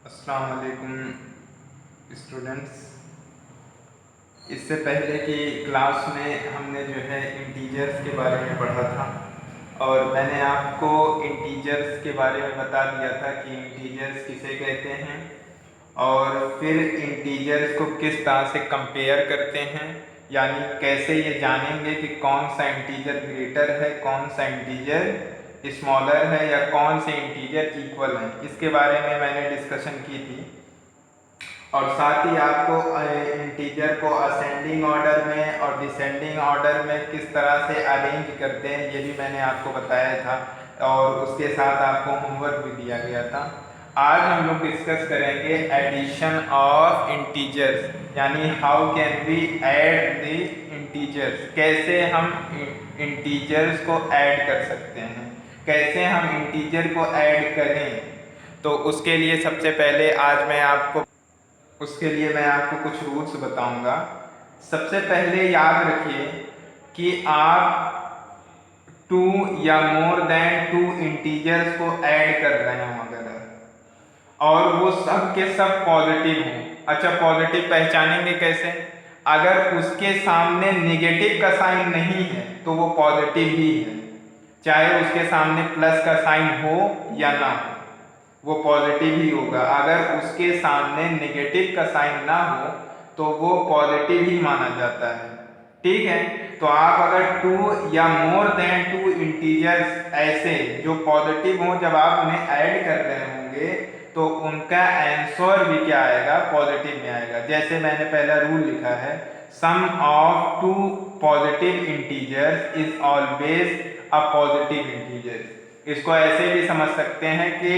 अस्सलाम वालेकुम स्टूडेंट्स। इससे पहले की क्लास में हमने जो है इंटीजर्स के बारे में पढ़ा था और मैंने आपको इंटीजर्स के बारे में बता दिया था कि इंटीजर्स किसे कहते हैं और फिर इंटीजर्स को किस तरह से कंपेयर करते हैं, यानी कैसे ये जानेंगे कि कौन सा इंटीजर ग्रेटर है, कौन सा इंटीजर स्मॉलर है या कौन से इंटीजर इक्वल है। इसके बारे में मैंने डिस्कशन की थी और साथ ही आपको इंटीजर को असेंडिंग ऑर्डर में और डिसेंडिंग ऑर्डर में किस तरह से अरेंज करते हैं ये भी मैंने आपको बताया था और उसके साथ आपको होमवर्क भी दिया गया था। आज हम लोग डिस्कस करेंगे एडिशन ऑफ इंटीजर्स, यानी how can we add the integers, कैसे हम इंटीजर्स को ऐड कर सकते हैं, कैसे हम इंटीजर को ऐड करें। तो उसके लिए सबसे पहले आज मैं आपको कुछ रूल्स बताऊंगा। सबसे पहले याद रखिए कि आप टू या मोर देन टू इंटीजर्स को ऐड कर रहे हो अगर और वो सब के सब पॉजिटिव हो। अच्छा, पॉजिटिव पहचानेंगे कैसे? अगर उसके सामने नेगेटिव का साइन नहीं है तो वो पॉजिटिव ही है, चाहे उसके सामने प्लस का साइन हो या ना हो, वो पॉजिटिव ही होगा। अगर उसके सामने नेगेटिव का साइन ना हो तो वो पॉजिटिव ही माना जाता है। ठीक है, तो आप अगर टू या मोर देन टू इंटीजर्स ऐसे जो पॉजिटिव हो, जब आप उन्हें ऐड कर रहे होंगे तो उनका आंसर भी क्या आएगा? पॉजिटिव में आएगा। जैसे मैंने पहला रूल लिखा है, sum of two positive integers is always a positive integer. इसको ऐसे भी समझ सकते हैं कि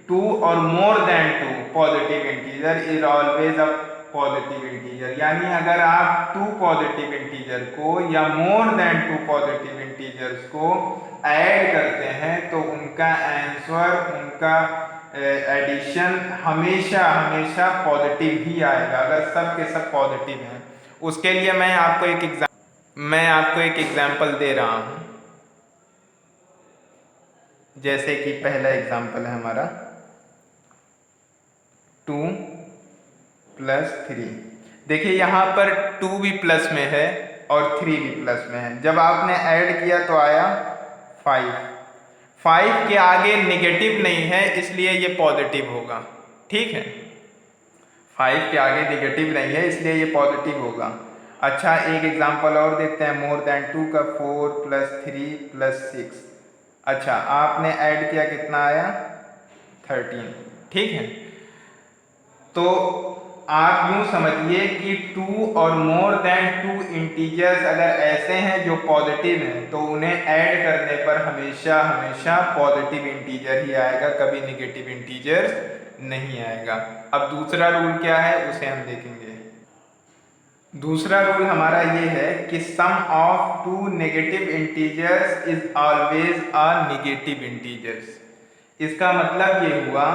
टू और more than two positive integer is always a positive integer, यानी अगर आप टू पॉजिटिव इंटीजर को या more than two positive integers को ऐड करते हैं तो उनका आंसर, उनका एडिशन हमेशा हमेशा पॉजिटिव ही आएगा अगर सब के सब पॉजिटिव हैं। उसके लिए मैं आपको एक एग्जांपल दे रहा हूं। जैसे कि पहला एग्जांपल है हमारा 2 + 3। देखिए यहाँ पर 2 भी प्लस में है और 3 भी प्लस में है। जब आपने ऐड किया तो आया 5। 5 के आगे नेगेटिव नहीं है इसलिए ये पॉजिटिव होगा। ठीक है, 5 के आगे नेगेटिव नहीं है इसलिए ये पॉजिटिव होगा। अच्छा, एक एग्जांपल और देखते हैं। मोर देन 2 का 4 + 3 + 6। अच्छा, आपने ऐड किया, कितना आया? 13। ठीक है, तो आप यूं समझिए कि टू और मोर देन टू इंटीजर्स अगर ऐसे हैं जो पॉजिटिव हैं तो उन्हें ऐड करने पर हमेशा हमेशा पॉजिटिव इंटीजर ही आएगा, कभी नेगेटिव इंटीजर नहीं आएगा। अब दूसरा रूल क्या है उसे हम देखेंगे। दूसरा रूल हमारा ये है कि sum of two negative integers is always a negative integers. इसका मतलब ये हुआ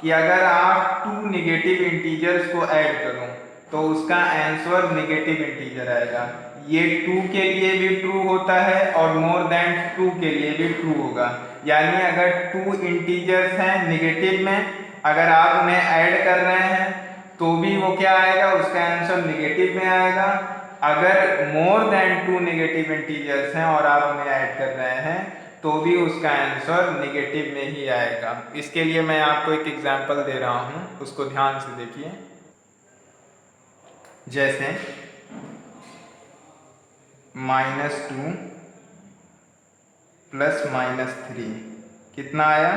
कि अगर आप टू नेगेटिव इंटीजर्स को ऐड करो तो उसका आंसर नेगेटिव इंटीजर आएगा। ये टू के लिए भी ट्रू होता है और मोर देन टू के लिए भी ट्रू होगा। यानी अगर टू इंटीजर्स हैं नेगेटिव में, अगर आप उन्हें ऐड कर रहे हैं तो भी वो क्या आएगा? उसका आंसर नेगेटिव में आएगा। अगर more than two negative integers हैं और आप उन्हें ऐड कर रहे हैं तो भी उसका आंसर नेगेटिव में ही आएगा। इसके लिए मैं आपको एक एग्जांपल दे रहा हूं, उसको ध्यान से देखिए। जैसे -2 + -3 कितना आया?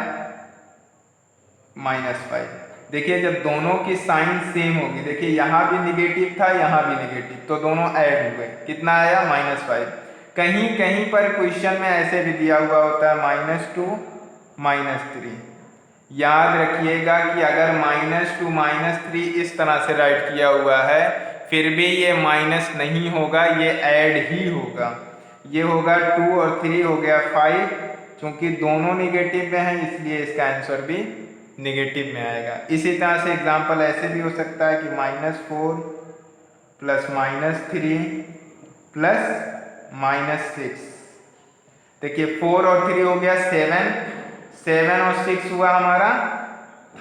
-5। देखिए जब दोनों की साइन सेम होगी, देखिए यहाँ भी निगेटिव था यहाँ भी निगेटिव, तो दोनों ऐड हुए, कितना आया? -5। कहीं कहीं पर क्वेश्चन में ऐसे भी दिया हुआ होता है -2 -3। याद रखिएगा कि अगर -2 -3 इस तरह से राइट किया हुआ है फिर भी ये माइनस नहीं होगा, ये ऐड ही होगा। ये होगा 2 और 3 हो गया 5। क्योंकि दोनों निगेटिव में हैं इसलिए इसका आंसर भी नेगेटिव में आएगा। इसी तरह से एग्जांपल ऐसे भी हो सकता है कि -4 + -3 + -6। देखिए 4 और 3 हो गया 7, 7 और 6 हुआ हमारा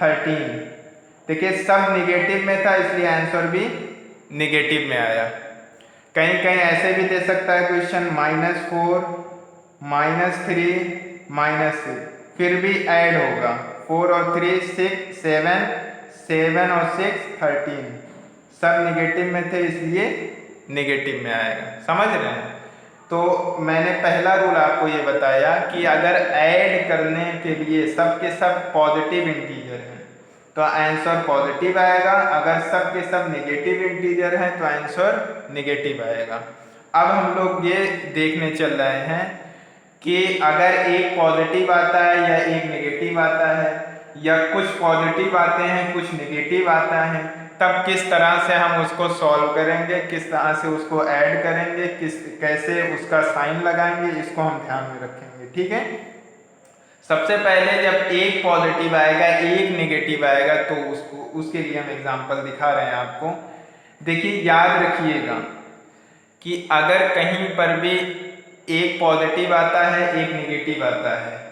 13। देखिए सब निगेटिव में था इसलिए आंसर भी निगेटिव में आया। कहीं कहीं ऐसे भी दे सकता है क्वेश्चन -4 -3 -6, फिर भी ऐड होगा 4 और 3 6 7 7 और 6 13, सब निगेटिव में थे इसलिए निगेटिव में आएगा। समझ रहे हैं? तो मैंने पहला रूल आपको ये बताया कि अगर ऐड करने के लिए सब के सब पॉजिटिव इंटीजर हैं तो आंसर पॉजिटिव आएगा, अगर सब के सब निगेटिव इंटीजर हैं तो आंसर निगेटिव आएगा। अब हम लोग ये देखने चल रहे हैं कि अगर एक पॉजिटिव आता है या एक निगेटिव आता है या कुछ पॉजिटिव आते हैं कुछ निगेटिव आता है, तब किस तरह से हम उसको सॉल्व करेंगे, किस तरह से उसको ऐड करेंगे, कैसे उसका साइन लगाएंगे, इसको हम ध्यान में रखेंगे। ठीक है, सबसे पहले जब एक पॉजिटिव आएगा एक निगेटिव आएगा तो उसके लिए हम एग्जांपल दिखा रहे हैं आपको। देखिए याद रखिएगा कि अगर कहीं पर भी एक पॉजिटिव आता है एक निगेटिव आता है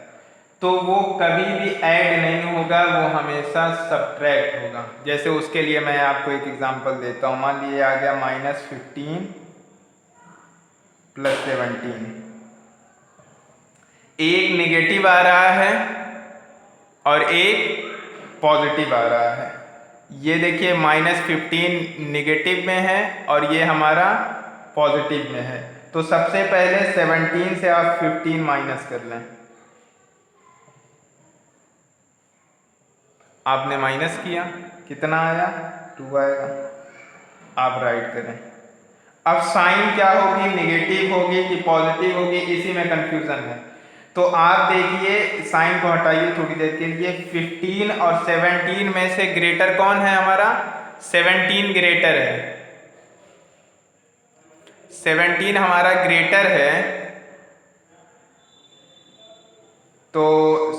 तो वो कभी भी ऐड नहीं होगा, वो हमेशा सब्ट्रैक्ट होगा। जैसे उसके लिए मैं आपको एक एग्जांपल देता हूँ। मान लीजिए आ गया -15 + 17, एक निगेटिव आ रहा है और एक पॉजिटिव आ रहा है। ये देखिए -15 निगेटिव में है और ये हमारा पॉजिटिव में है। तो सबसे पहले 17 से आप 15 माइनस कर लें। आपने माइनस किया, कितना आया? 2 आएगा। आप राइट करें। अब साइन क्या होगी, निगेटिव होगी कि पॉजिटिव होगी, इसी में कंफ्यूजन है। तो आप देखिए साइन को हटाइए थोड़ी देर के लिए। 15 और 17 में से ग्रेटर कौन है हमारा? 17 ग्रेटर है। 17 हमारा ग्रेटर है, तो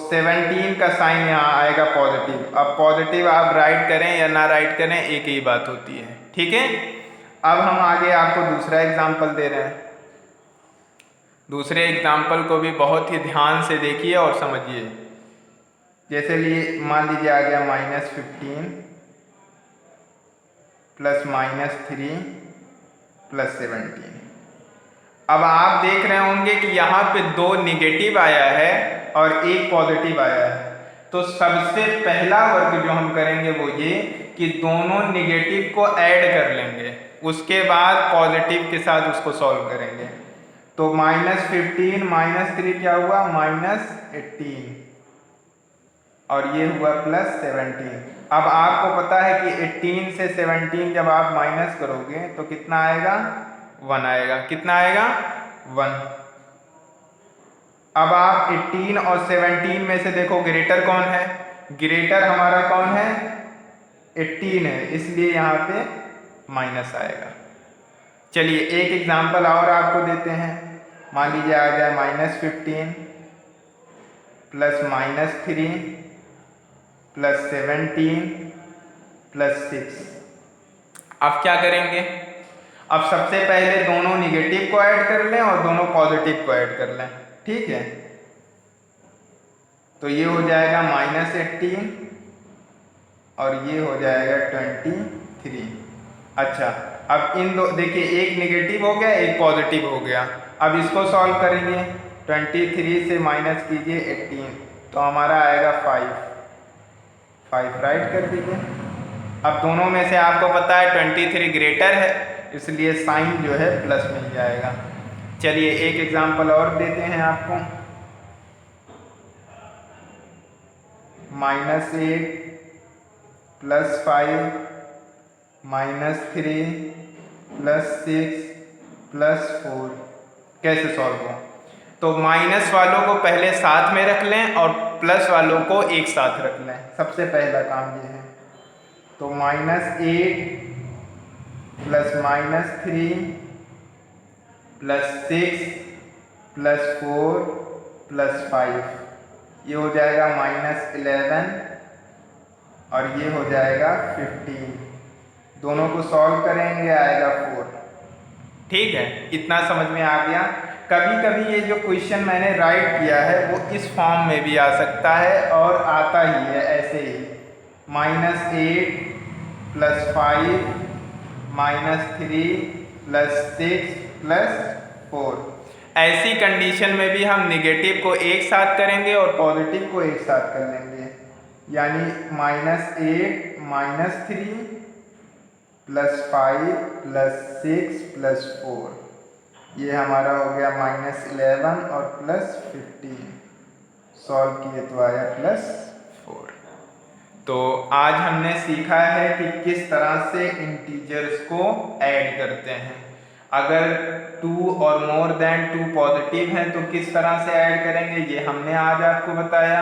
17 का साइन यहाँ आएगा पॉजिटिव। अब पॉजिटिव आप राइट करें या ना राइट करें एक ही बात होती है। ठीक है, अब हम आगे आपको दूसरा एग्जाम्पल दे रहे हैं। दूसरे एग्जाम्पल को भी बहुत ही ध्यान से देखिए और समझिए। जैसे लिए मान लीजिए आ गया -15 + -3 + 17। अब आप देख रहे होंगे कि यहाँ पे 2 निगेटिव आया है और एक पॉजिटिव आया है। तो सबसे पहला वर्क जो हम करेंगे वो ये कि दोनों निगेटिव को ऐड कर लेंगे, उसके बाद पॉजिटिव के साथ उसको सॉल्व करेंगे। तो -15 -3 क्या हुआ? -18 और ये हुआ +17। अब आपको पता है कि 18 से 17 जब आप माइनस करोगे तो कितना आएगा? 1 आएगा। कितना आएगा? 1। अब आप 18 और 17 में से देखो ग्रेटर कौन है? ग्रेटर हमारा कौन है? 18 है, इसलिए यहाँ पे माइनस आएगा। चलिए एक एग्जाम्पल और आपको देते हैं। मान लीजिए आ गया -15 + -3 + 17 + 6। अब क्या करेंगे? अब सबसे पहले दोनों निगेटिव को ऐड कर लें और दोनों पॉजिटिव को ऐड कर लें। ठीक है, तो ये हो जाएगा -18 और ये हो जाएगा 23। अच्छा, अब इन दो देखिए एक निगेटिव हो गया एक पॉजिटिव हो गया। अब इसको सॉल्व करेंगे। 23 से माइनस कीजिए 18 तो हमारा आएगा 5 राइट कर दीजिए। अब दोनों में से आपको पता है 23 ग्रेटर है इसलिए साइन जो है प्लस में ही आएगा। चलिए एक एग्जांपल और देते हैं आपको। -8 + 5 -3 + 6 + 4 कैसे सॉल्व हो? तो माइनस वालों को पहले साथ में रख लें और प्लस वालों को एक साथ रख लें। सबसे पहला काम ये है। तो -8 + -3 + 6 + 4 + 5, ये हो जाएगा -11 और ये हो जाएगा 15। दोनों को सॉल्व करेंगे आएगा 4। ठीक है, इतना समझ में आ गया। कभी कभी ये जो क्वेश्चन मैंने राइट किया है वो इस फॉर्म में भी आ सकता है और आता ही है ऐसे ही। -8 + 5 -3 + 6 + 4। ऐसी कंडीशन में भी हम निगेटिव को एक साथ करेंगे और पॉजिटिव को एक साथ कर लेंगे, यानी -8 - 3 + 5 + 6 + 4, ये हमारा हो गया -11 और +15। सॉल्व किए तो आया +4। तो आज हमने सीखा है कि किस तरह से इंटीजर्स को ऐड करते हैं। अगर 2 और मोर देन 2 पॉजिटिव हैं तो किस तरह से ऐड करेंगे, ये हमने आज आपको बताया।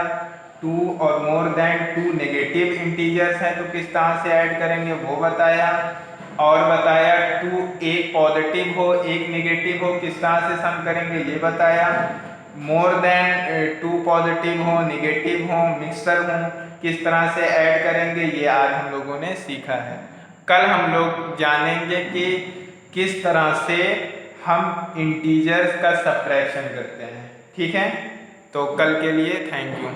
2 और मोर देन 2 नेगेटिव इंटीजर्स हैं तो किस तरह से ऐड करेंगे वो बताया। और बताया 2 एक पॉजिटिव हो एक नेगेटिव हो किस तरह से सम करेंगे ये बताया। मोर देन 2 पॉजिटिव हो नेगेटिव हो मिक्सर हो किस तरह से ऐड करेंगे ये आज हम लोगों ने सीखा है। कल हम लोग जानेंगे कि किस तरह से हम इंटीजर्स का सब्ट्रैक्शन करते हैं। ठीक है, तो कल के लिए थैंक यू।